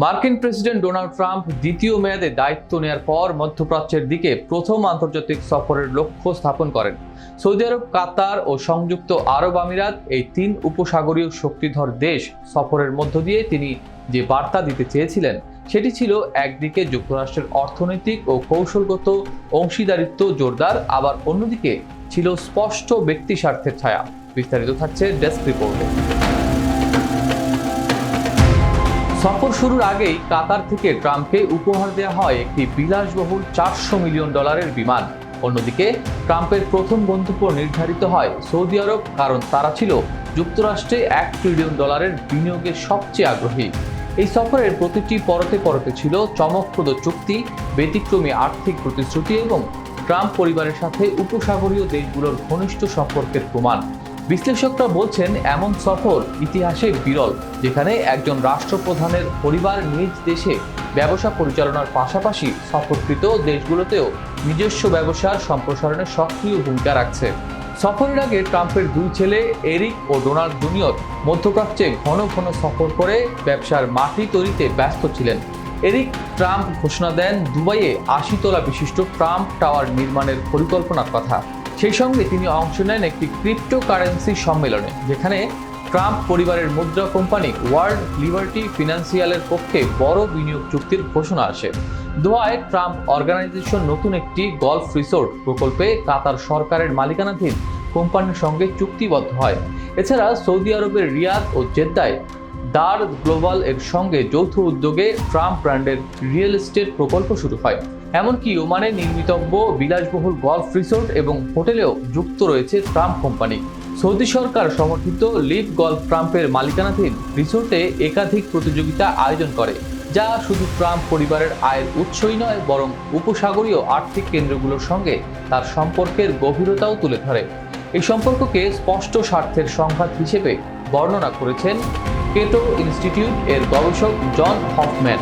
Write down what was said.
মার্কিন president Donald Trump দ্বিতীয় মেয়াদে দায়িত্ব নেয়ার পর মধ্যপ্রাচ্যের দিকে প্রথম আন্তর্জাতিক সফরের লক্ষ্য স্থাপন করেন। সৌদি আরব, কাতার ও সংযুক্ত আরব আমিরাত, এই তিন উপসাগরীয় শক্তিধর দেশ সফরের মধ্য দিয়ে তিনি যে বার্তা দিতে চেয়েছিলেন সেটি ছিল একদিকে যুক্তরাষ্ট্রের অর্থনৈতিক ও কৌশলগত অংশীদারিত্ব জোরদার, আবার অন্যদিকে ছিল স্পষ্ট ব্যক্তি স্বার্থের ছায়া। বিস্তারিত থাকছে ডেস্ক রিপোর্টে। সফর শুরুর আগেই কাতার থেকে ট্রাম্পকে উপহার দেওয়া হয় একটি বিলাসবহুল $400 মিলিয়ন বিমান। অন্যদিকে ট্রাম্পের প্রথম গন্তব্য নির্ধারিত হয় সৌদি আরব, কারণ তারা ছিল যুক্তরাষ্ট্রে $1 ট্রিলিয়ন বিনিয়োগে সবচেয়ে আগ্রহী। এই সফরের প্রতিটি পরতে পরতে ছিল চমকপ্রদ চুক্তি, ব্যতিক্রমী আর্থিক প্রতিশ্রুতি এবং ট্রাম্প পরিবারের সাথে উপসাগরীয় দেশগুলোর ঘনিষ্ঠ সম্পর্কের প্রমাণ। বিশ্লেষকরা বলছেন, এমন সফর ইতিহাসে বিরল, যেখানে একজন রাষ্ট্রপ্রধানের পরিবার নিজ দেশে ব্যবসা পরিচালনার পাশাপাশি সফরকৃত দেশগুলোতেও নিজস্ব ব্যবসার সম্প্রসারণে সক্রিয় ভূমিকা রাখছে। সফরের আগে ট্রাম্পের দুই ছেলে এরিক ও ডোনাল্ড জুনিয়র মধ্যপ্রাচ্যে ঘন ঘন সফর করে ব্যবসার মাটি তৈরিতে ব্যস্ত ছিলেন। এরিক ট্রাম্প ঘোষণা দেন দুবাইয়ে 80 তলা বিশিষ্ট ট্রাম্প টাওয়ার নির্মাণের পরিকল্পনার কথা। সেই সঙ্গে তিনি অংশ নেন একটি ক্রিপ্টোকারেন্সি সম্মেলনে, যেখানে ট্রাম্প পরিবারের মুদ্রা কোম্পানি ওয়ার্ল্ড লিবার্টি ফিনান্সিয়ালের পক্ষে বড় বিনিয়োগ চুক্তির ঘোষণা আসে। দোহায় ট্রাম্প অর্গানাইজেশন নতুন একটি গলফ রিসোর্ট প্রকল্পে কাতার সরকারের মালিকানাধীন কোম্পানির সঙ্গে চুক্তিবদ্ধ হয়। এছাড়া সৌদি আরবের রিয়াদ ও জেদ্দায় দার গ্লোবাল এর সঙ্গে যৌথ উদ্যোগে ট্রাম্প ব্র্যান্ডের রিয়েল এস্টেট প্রকল্প শুরু হয়। এমনকি ওমানে নির্মিতব্য বিলাসবহুল গলফ রিসোর্ট এবং হোটেলেও যুক্ত রয়েছে ট্রাম্প কোম্পানি। সৌদি সরকার সমর্থিত লিভ গলফ ট্রাম্পের মালিকানাধীন রিসোর্টে একাধিক প্রতিযোগিতা আয়োজন করে, যা শুধু ট্রাম্প পরিবারের আয়ের উৎসই নয়, বরং উপসাগরীয় আর্থিক কেন্দ্রগুলোর সঙ্গে তার সম্পর্কের গভীরতাও তুলে ধরে। এই সম্পর্ককে স্পষ্ট স্বার্থের সংঘাত হিসেবে বর্ণনা করেছেন কেটো ইনস্টিটিউট এর গবেষক জন হফম্যান।